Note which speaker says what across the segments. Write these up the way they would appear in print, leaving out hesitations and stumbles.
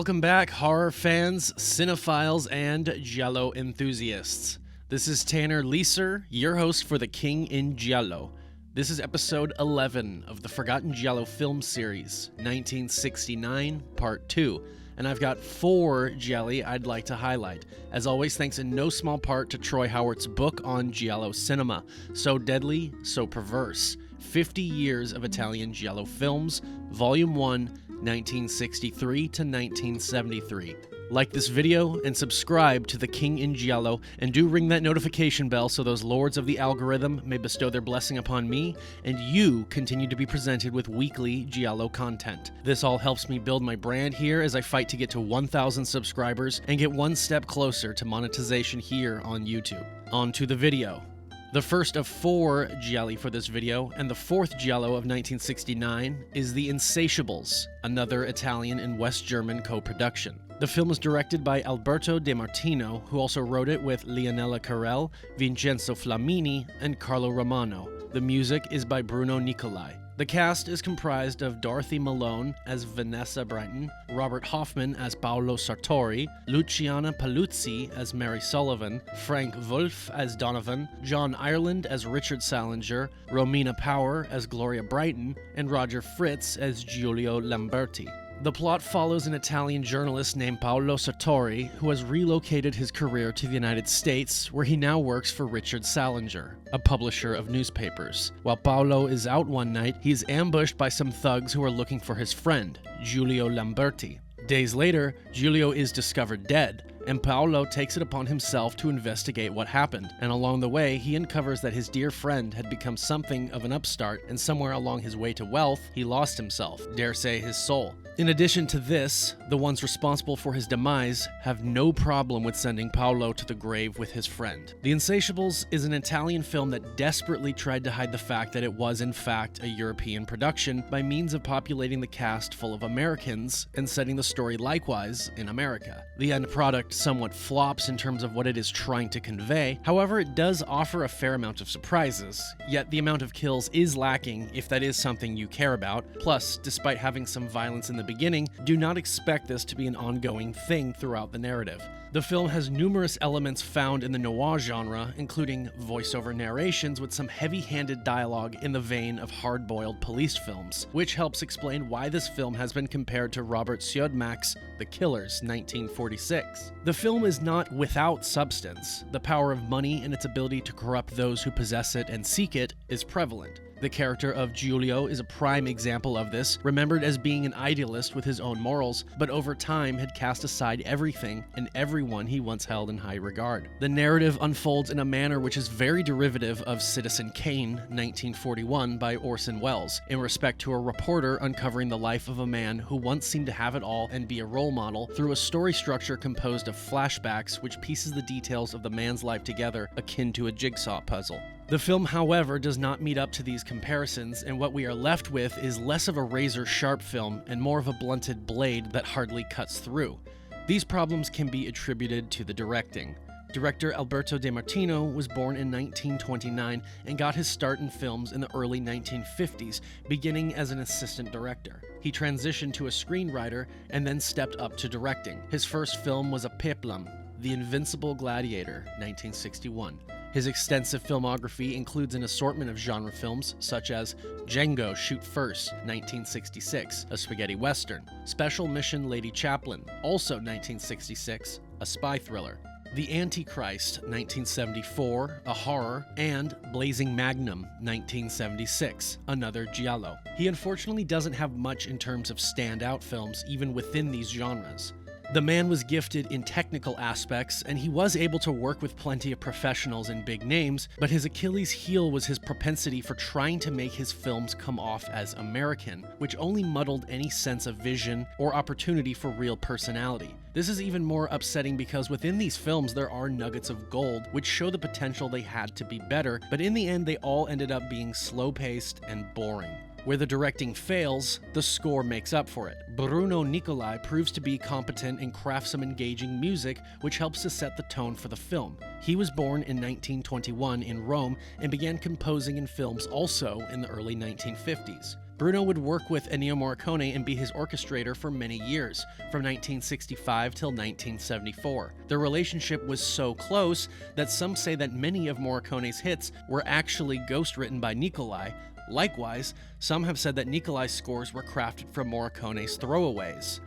Speaker 1: Welcome back, horror fans, cinephiles, and Giallo enthusiasts. This is Tanner Leeser, your host for The King in Giallo. This is episode 11 of the Forgotten Giallo film series, 1969, Part 2. And I've got 4 Gialli I'd like to highlight. As always, thanks in no small part to Troy Howarth's book on Giallo cinema, So Deadly, So Perverse, 50 Years of Italian Giallo Films, Volume 1, 1963 to 1973. Like this video and subscribe to The King in Giallo, and do ring that notification bell so those lords of the algorithm may bestow their blessing upon me, and you continue to be presented with weekly Giallo content. This all helps me build my brand here as I fight to get to 1,000 subscribers and get one step closer to monetization here on YouTube. On to the video. The first of 4 Gialli for this video, and the 4th Giallo of 1969, is The Insatiables, another Italian and West German co-production. The film was directed by Alberto De Martino, who also wrote it with Leonela Carrel, Vincenzo Flamini, and Carlo Romano. The music is by Bruno Nicolai. The cast is comprised of Dorothy Malone as Vanessa Brighton, Robert Hoffman as Paolo Sartori, Luciana Paluzzi as Mary Sullivan, Frank Wolf as Donovan, John Ireland as Richard Salinger, Romina Power as Gloria Brighton, and Roger Fritz as Giulio Lamberti. The plot follows an Italian journalist named Paolo Sartori who has relocated his career to the United States, where he now works for Richard Salinger, a publisher of newspapers. While Paolo is out one night, he is ambushed by some thugs who are looking for his friend, Giulio Lamberti. Days later, Giulio is discovered dead, and Paolo takes it upon himself to investigate what happened, and along the way, he uncovers that his dear friend had become something of an upstart, and somewhere along his way to wealth, he lost himself, dare say his soul. In addition to this, the ones responsible for his demise have no problem with sending Paolo to the grave with his friend. The Insatiables is an Italian film that desperately tried to hide the fact that it was in fact a European production by means of populating the cast full of Americans and setting the story likewise in America. The end product somewhat flops in terms of what it is trying to convey, however it does offer a fair amount of surprises, yet the amount of kills is lacking if that is something you care about. Plus, despite having some violence in the beginning, do not expect this to be an ongoing thing throughout the narrative. The film has numerous elements found in the noir genre, including voiceover narrations with some heavy-handed dialogue in the vein of hard-boiled police films, which helps explain why this film has been compared to Robert Siodmak's The Killers, 1946. The film is not without substance. The power of money and its ability to corrupt those who possess it and seek it is prevalent. The character of Giulio is a prime example of this, remembered as being an idealist with his own morals, but over time had cast aside everything and everyone he once held in high regard. The narrative unfolds in a manner which is very derivative of Citizen Kane, 1941, by Orson Welles, in respect to a reporter uncovering the life of a man who once seemed to have it all and be a role model through a story structure composed of flashbacks which pieces the details of the man's life together akin to a jigsaw puzzle. The film, however, does not meet up to these comparisons, and what we are left with is less of a razor-sharp film and more of a blunted blade that hardly cuts through. These problems can be attributed to the directing. Director Alberto De Martino was born in 1929 and got his start in films in the early 1950s, beginning as an assistant director. He transitioned to a screenwriter and then stepped up to directing. His first film was a peplum, The Invincible Gladiator, 1961. His extensive filmography includes an assortment of genre films such as Django Shoot First, 1966, a spaghetti western, Special Mission Lady Chaplin, also 1966, a spy thriller, The Antichrist, 1974, a horror, and Blazing Magnum, 1976, another giallo. He unfortunately doesn't have much in terms of standout films even within these genres. The man was gifted in technical aspects, and he was able to work with plenty of professionals and big names, but his Achilles heel was his propensity for trying to make his films come off as American, which only muddled any sense of vision or opportunity for real personality. This is even more upsetting because within these films there are nuggets of gold which show the potential they had to be better, but in the end they all ended up being slow-paced and boring. Where the directing fails, the score makes up for it. Bruno Nicolai proves to be competent and crafts some engaging music, which helps to set the tone for the film. He was born in 1921 in Rome and began composing in films also in the early 1950s. Bruno would work with Ennio Morricone and be his orchestrator for many years, from 1965 till 1974. Their relationship was so close that some say that many of Morricone's hits were actually ghost-written by Nicolai. Likewise, some have said that Nicolai's scores were crafted from Morricone's throwaways.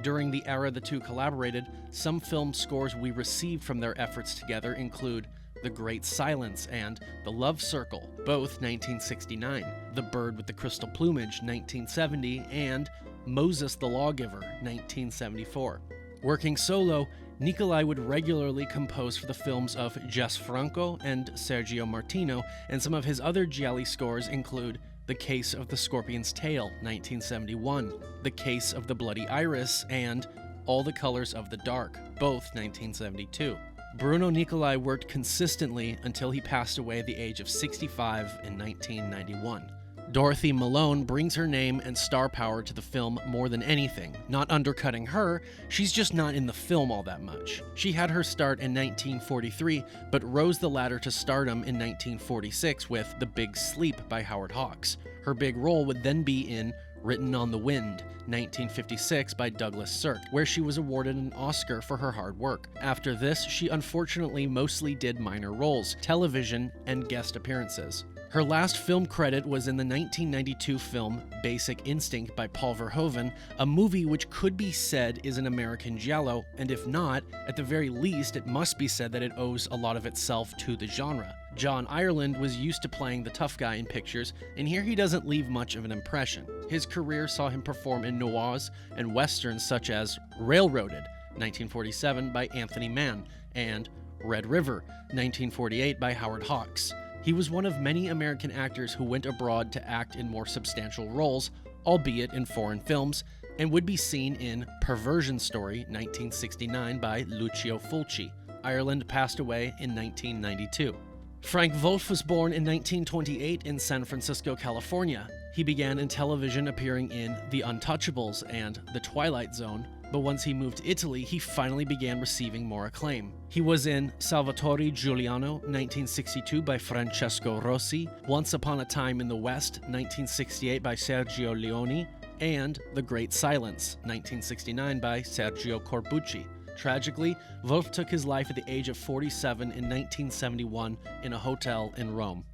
Speaker 1: During the era the two collaborated, some film scores we received from their efforts together include The Great Silence and The Love Circle, both 1969, The Bird with the Crystal Plumage, 1970, and Moses the Lawgiver, 1974. Working solo, Nicolai would regularly compose for the films of Jess Franco and Sergio Martino, and some of his other gialli scores include The Case of the Scorpion's Tail, 1971, The Case of the Bloody Iris, and All the Colors of the Dark, both 1972. Bruno Nicolai worked consistently until he passed away at the age of 65 in 1991. Dorothy Malone brings her name and star power to the film more than anything. Not undercutting her, she's just not in the film all that much. She had her start in 1943, but rose the ladder to stardom in 1946 with The Big Sleep by Howard Hawks. Her big role would then be in Written on the Wind, 1956 by Douglas Sirk, where she was awarded an Oscar for her hard work. After this, she unfortunately mostly did minor roles, television, and guest appearances. Her last film credit was in the 1992 film Basic Instinct by Paul Verhoeven, a movie which could be said is an American Giallo, and if not, at the very least it must be said that it owes a lot of itself to the genre. John Ireland was used to playing the tough guy in pictures, and here he doesn't leave much of an impression. His career saw him perform in noirs and westerns such as Railroaded, 1947 by Anthony Mann, and Red River, 1948 by Howard Hawks. He was one of many American actors who went abroad to act in more substantial roles, albeit in foreign films, and would be seen in Perversion Story, 1969 by Lucio Fulci. Ireland passed away in 1992. Frank Wolf was born in 1928 in San Francisco, California. He began in television appearing in The Untouchables and The Twilight Zone, but once he moved to Italy, he finally began receiving more acclaim. He was in Salvatore Giuliano, 1962 by Francesco Rossi, Once Upon a Time in the West, 1968 by Sergio Leone, and The Great Silence, 1969 by Sergio Corbucci. Tragically, Wolf took his life at the age of 47 in 1971 in a hotel in Rome.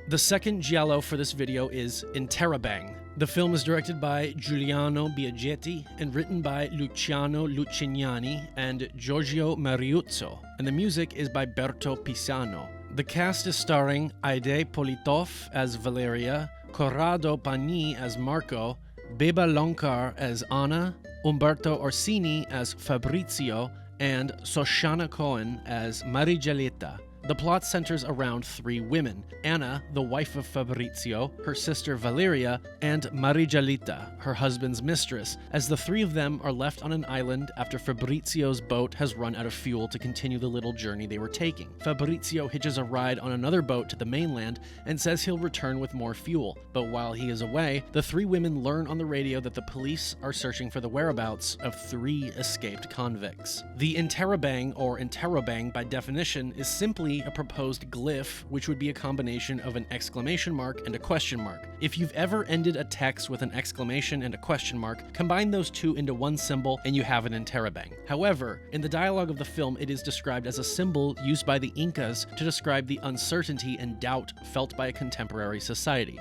Speaker 1: The second giallo for this video is Interabang. The film is directed by Giuliano Biagietti and written by Luciano Lucignani and Giorgio Mariuzzo, and the music is by Berto Pisano. The cast is starring Aide Politov as Valeria, Corrado Pani as Marco, Beba Loncar as Anna, Umberto Orsini as Fabrizio, and Shoshana Cohen as Marigelita. The plot centers around three women: Anna, the wife of Fabrizio, her sister Valeria, and Marigelita, her husband's mistress, as the three of them are left on an island after Fabrizio's boat has run out of fuel to continue the little journey they were taking. Fabrizio hitches a ride on another boat to the mainland and says he'll return with more fuel, but while he is away, the three women learn on the radio that the police are searching for the whereabouts of three escaped convicts. The Interabang, or Interrobang by definition, is simply a proposed glyph, which would be a combination of an exclamation mark and a question mark. If you've ever ended a text with an exclamation and a question mark, combine those two into one symbol and you have an interrobang. However, in the dialogue of the film, it is described as a symbol used by the Incas to describe the uncertainty and doubt felt by a contemporary society.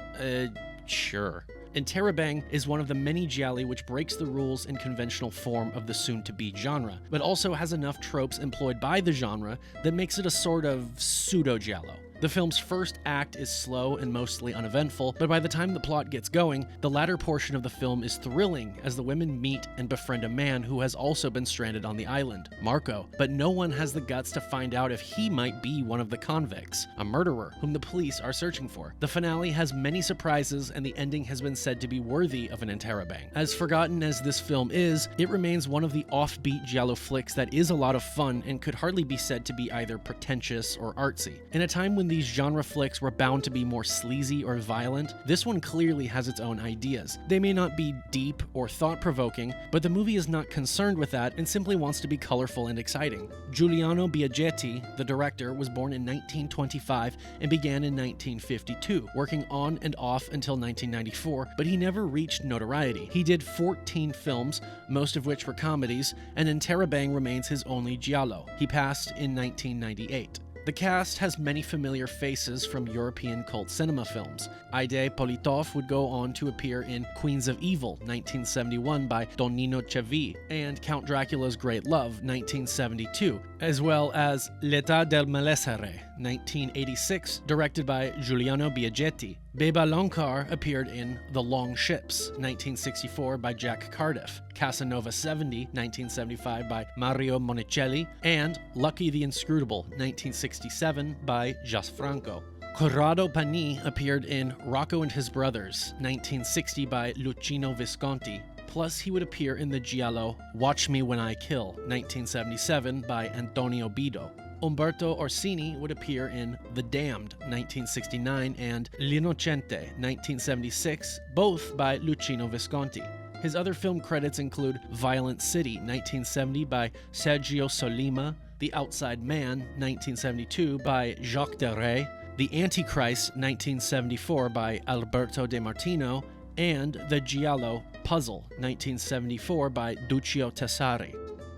Speaker 1: Sure. Interabang is one of the many gialli which breaks the rules and conventional form of the soon-to-be genre, but also has enough tropes employed by the genre that makes it a sort of pseudo-giallo. The film's first act is slow and mostly uneventful, but by the time the plot gets going, the latter portion of the film is thrilling as the women meet and befriend a man who has also been stranded on the island, Marco, but no one has the guts to find out if he might be one of the convicts, a murderer whom the police are searching for. The finale has many surprises, and the ending has been said to be worthy of an interrobang. As forgotten as this film is, it remains one of the offbeat giallo flicks that is a lot of fun and could hardly be said to be either pretentious or artsy. In a time when mentioned these genre flicks were bound to be more sleazy or violent, this one clearly has its own ideas. They may not be deep or thought-provoking, but the movie is not concerned with that and simply wants to be colorful and exciting. Giuliano Biaggetti, the director, was born in 1925 and began in 1952, working on and off until 1994, but he never reached notoriety. He did 14 films, most of which were comedies, and Interabang remains his only Giallo. He passed in 1998. The cast has many familiar faces from European cult cinema films. Aide Politov would go on to appear in Queens of Evil, 1971 by Tonino Cevi, and Count Dracula's Great Love, 1972, as well as L'Età del Malessere, 1986, directed by Giuliano Biaggetti. Beba Loncar appeared in The Long Ships, 1964 by Jack Cardiff, Casanova 70, 1975 by Mario Monicelli, and Lucky the Inscrutable, 1967 by Gianfranco. Corrado Pani appeared in Rocco and His Brothers, 1960 by Luchino Visconti. Plus, he would appear in the Giallo Watch Me When I Kill, 1977 by Antonio Bido. Umberto Orsini would appear in The Damned, 1969, and L'Innocente, 1976, both by Luchino Visconti. His other film credits include Violent City, 1970 by Sergio Solima, The Outside Man, 1972 by Jacques Deray, The Antichrist, 1974 by Alberto De Martino, and The Giallo Puzzle, 1974 by Duccio Tessari.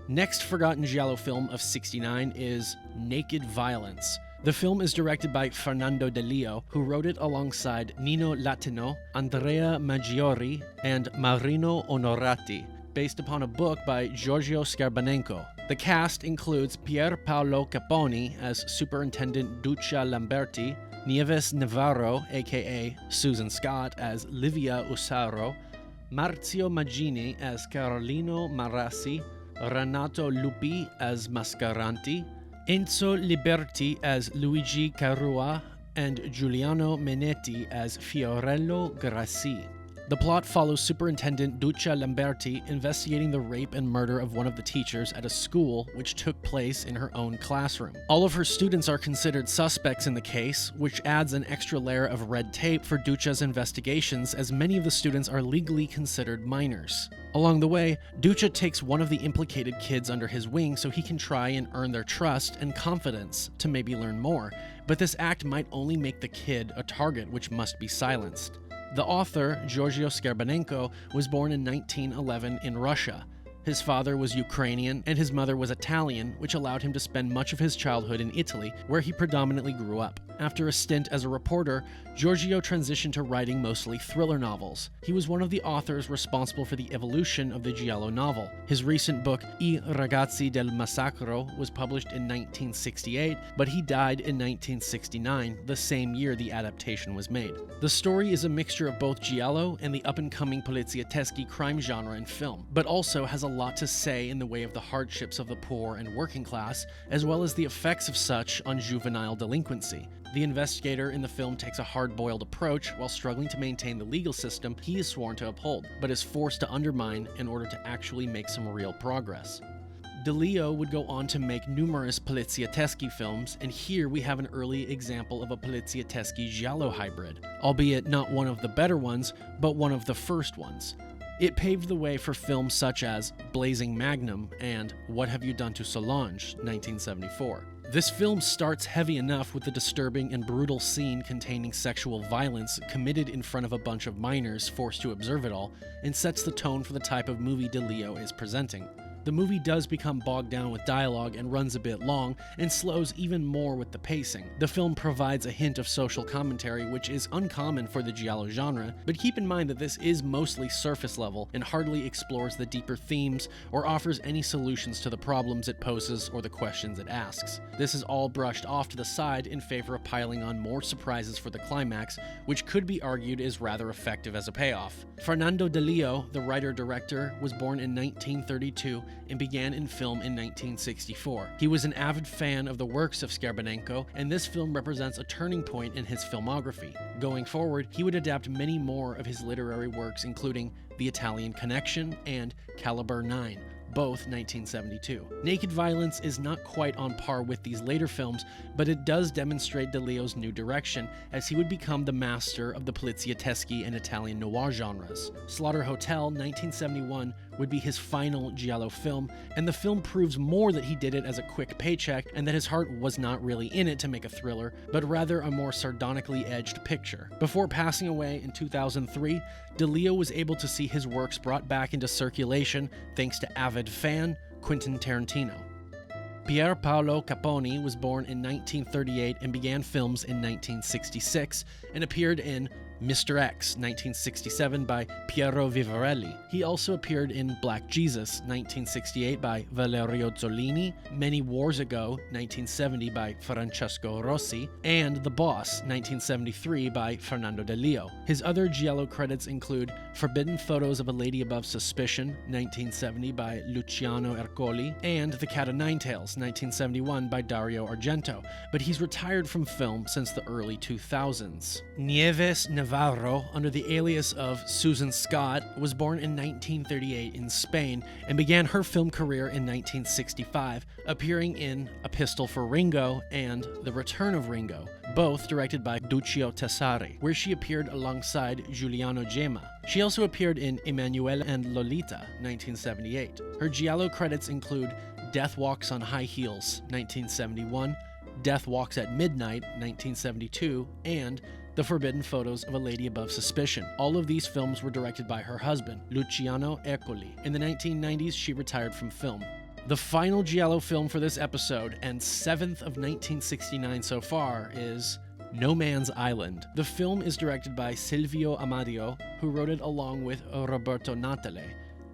Speaker 1: Next forgotten Giallo film of '69 is Naked Violence. The film is directed by Fernando De Leo, who wrote it alongside Nino Latino, Andrea Maggiore, and Marino Onorati, based upon a book by Giorgio Scarbanenko. The cast includes Pier Paolo Caponi as Superintendent Duccia Lamberti, Nieves Navarro, aka Susan Scott, as Livia Usaro, Marzio Maggini as Carolino Marassi, Renato Lupi as Mascaranti, Enzo Liberti as Luigi Carrua, and Giuliano Menetti as Fiorello Grassi. The plot follows Superintendent Duccia Lamberti investigating the rape and murder of one of the teachers at a school which took place in her own classroom. All of her students are considered suspects in the case, which adds an extra layer of red tape for Duccia's investigations, as many of the students are legally considered minors. Along the way, Duccia takes one of the implicated kids under his wing so he can try and earn their trust and confidence to maybe learn more, but this act might only make the kid a target which must be silenced. The author, Giorgio Scarbanenko, was born in 1911 in Russia. His father was Ukrainian and his mother was Italian, which allowed him to spend much of his childhood in Italy, where he predominantly grew up. After a stint as a reporter, Giorgio transitioned to writing mostly thriller novels. He was one of the authors responsible for the evolution of the Giallo novel. His recent book, I ragazzi del massacro, was published in 1968, but he died in 1969, the same year the adaptation was made. The story is a mixture of both Giallo and the up-and-coming poliziesque crime genre in film, but also has a lot to say in the way of the hardships of the poor and working class, as well as the effects of such on juvenile delinquency. The investigator in the film takes a hard-boiled approach while struggling to maintain the legal system he is sworn to uphold, but is forced to undermine in order to actually make some real progress. De Leo would go on to make numerous poliziesque films, and here we have an early example of a poliziesque Giallo hybrid, albeit not one of the better ones, but one of the first ones. It paved the way for films such as Blazing Magnum and What Have You Done to Solange, 1974. This film starts heavy enough with the disturbing and brutal scene containing sexual violence committed in front of a bunch of minors forced to observe it all, and sets the tone for the type of movie De Leo is presenting. The movie does become bogged down with dialogue and runs a bit long, and slows even more with the pacing. The film provides a hint of social commentary, which is uncommon for the Giallo genre, but keep in mind that this is mostly surface level and hardly explores the deeper themes or offers any solutions to the problems it poses or the questions it asks. This is all brushed off to the side in favor of piling on more surprises for the climax, which could be argued is rather effective as a payoff. Fernando De Leo, the writer-director, was born in 1932 and began in film in 1964. He was an avid fan of the works of Scarbanenko, and this film represents a turning point in his filmography. Going forward, he would adapt many more of his literary works, including The Italian Connection and Caliber 9, both 1972. Naked Violence is not quite on par with these later films, but it does demonstrate DeLeo's new direction, as he would become the master of the polizieschi and Italian noir genres. Slaughter Hotel, 1971, would be his final Giallo film, and the film proves more that he did it as a quick paycheck and that his heart was not really in it to make a thriller, but rather a more sardonically edged picture. Before passing away in 2003, DeLeo was able to see his works brought back into circulation thanks to avid fan Quentin Tarantino. Pier Paolo Caponi was born in 1938 and began films in 1966 and appeared in Mr. X, 1967 by Piero Vivarelli. He also appeared in Black Jesus, 1968 by Valerio Zollini, Many Wars Ago, 1970 by Francesco Rossi, and The Boss, 1973 by Fernando De Leo. His other Giallo credits include Forbidden Photos of a Lady Above Suspicion, 1970 by Luciano Ercoli, and The Cat o' Nine Tails, 1971 by Dario Argento, but he's retired from film since the early 2000s. Nieves Navarro, under the alias of Susan Scott, was born in 1938 in Spain and began her film career in 1965, appearing in A Pistol for Ringo and The Return of Ringo, both directed by Duccio Tessari, where she appeared alongside Giuliano Gemma. She also appeared in Emanuele and Lolita, 1978. Her Giallo credits include Death Walks on High Heels, 1971, Death Walks at Midnight, 1972, and The Forbidden Photos of a Lady Above Suspicion. All of these films were directed by her husband, Luciano Ercoli. In the 1990s, she retired from film. The final Giallo film for this episode, and 7th of 1969 so far, is No Man's Island. The film is directed by Silvio Amadio, who wrote it along with Roberto Natale.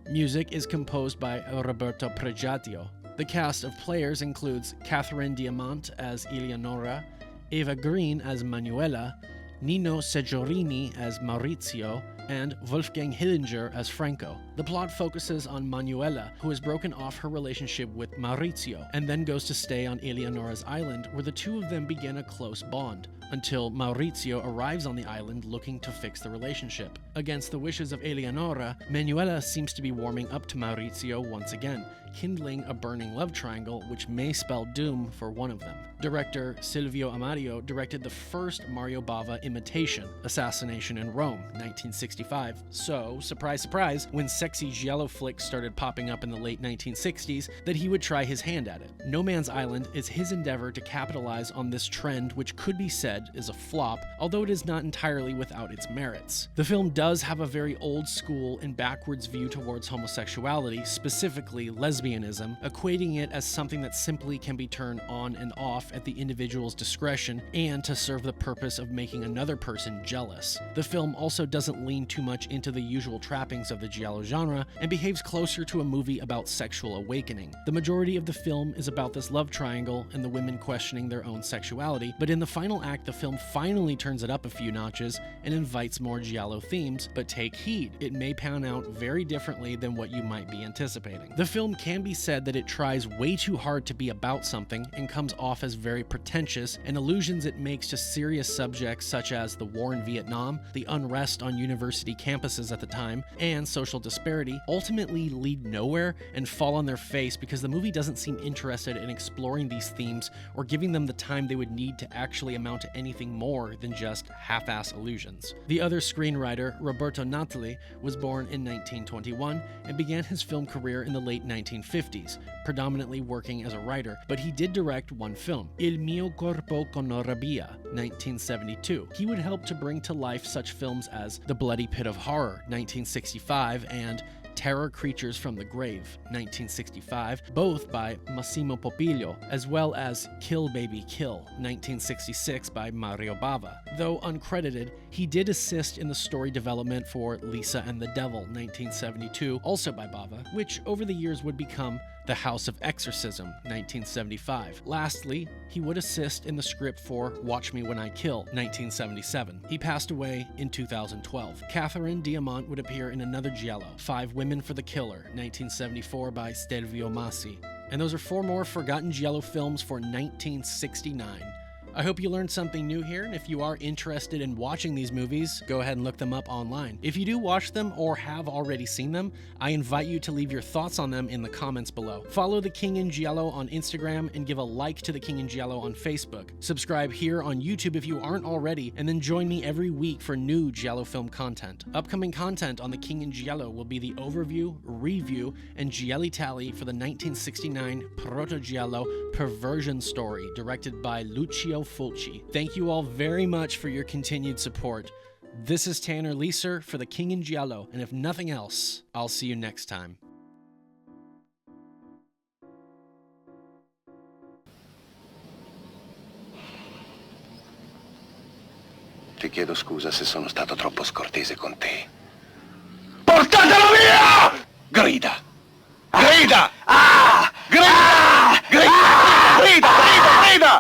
Speaker 1: Music is composed by Roberto Pregiatio. The cast of players includes Catherine Diamant as Eleonora, Eva Green as Manuela, Nino Seggiorini as Maurizio, and Wolfgang Hillinger as Franco. The plot focuses on Manuela, who has broken off her relationship with Maurizio, and then goes to stay on Eleonora's island, where the two of them begin a close bond, until Maurizio arrives on the island looking to fix the relationship. Against the wishes of Eleonora, Manuela seems to be warming up to Maurizio once again, kindling a burning love triangle which may spell doom for one of them. Director Silvio Amadio directed the first Mario Bava imitation, Assassination in Rome, 1965. So, surprise surprise, when sexy Giallo flicks started popping up in the late 1960s, that he would try his hand at it. No Man's Island is his endeavor to capitalize on this trend, which could be said is a flop, although it is not entirely without its merits. The film does have a very old school and backwards view towards homosexuality, specifically lesbianism, equating it as something that simply can be turned on and off at the individual's discretion and to serve the purpose of making another person jealous. The film also doesn't lean too much into the usual trappings of the Giallo genre and behaves closer to a movie about sexual awakening. The majority of the film is about this love triangle and the women questioning their own sexuality, but in the final act the film finally turns it up a few notches and invites more Giallo themes, but take heed, it may pan out very differently than what you might be anticipating. The film can be said that it tries way too hard to be about something and comes off as very pretentious, and allusions it makes to serious subjects such as the war in Vietnam, the unrest on university campuses at the time, and social disparity ultimately lead nowhere and fall on their face because the movie doesn't seem interested in exploring these themes or giving them the time they would need to actually amount to anything more than just half-ass allusions. The other screenwriter, Roberto Natale, was born in 1921 and began his film career in the late 1950s, predominantly working as a writer, but he did direct one film, Il mio corpo con rabbia, 1972. He would help to bring to life such films as The Bloody Pit of Horror, 1965, and Terror Creatures from the Grave, 1965, both by Massimo Popilio, as well as Kill Baby Kill, 1966 by Mario Bava. Though uncredited, he did assist in the story development for Lisa and the Devil, 1972, also by Bava, which over the years would become The House of Exorcism, 1975. Lastly, he would assist in the script for Watch Me When I Kill, 1977. He passed away in 2012. Catherine Diamant would appear in another Giallo, Five Women for the Killer, 1974 by Stelvio Massi. And those are 4 more forgotten Giallo films for 1969. I hope you learned something new here, and if you are interested in watching these movies, go ahead and look them up online. If you do watch them or have already seen them, I invite you to leave your thoughts on them in the comments below. Follow The King in Giallo on Instagram and give a like to The King in Giallo on Facebook. Subscribe here on YouTube if you aren't already, and then join me every week for new Giallo film content. Upcoming content on The King in Giallo will be the overview, review, and Gialli tally for the 1969 Proto Giallo Perversion story, directed by Lucio Fulci. Thank you all very much for your continued support. This is Tanner Leeser for The King in Giallo, and if nothing else, I'll see you next time.
Speaker 2: Ti chiedo scusa se sono stato troppo scortese con te.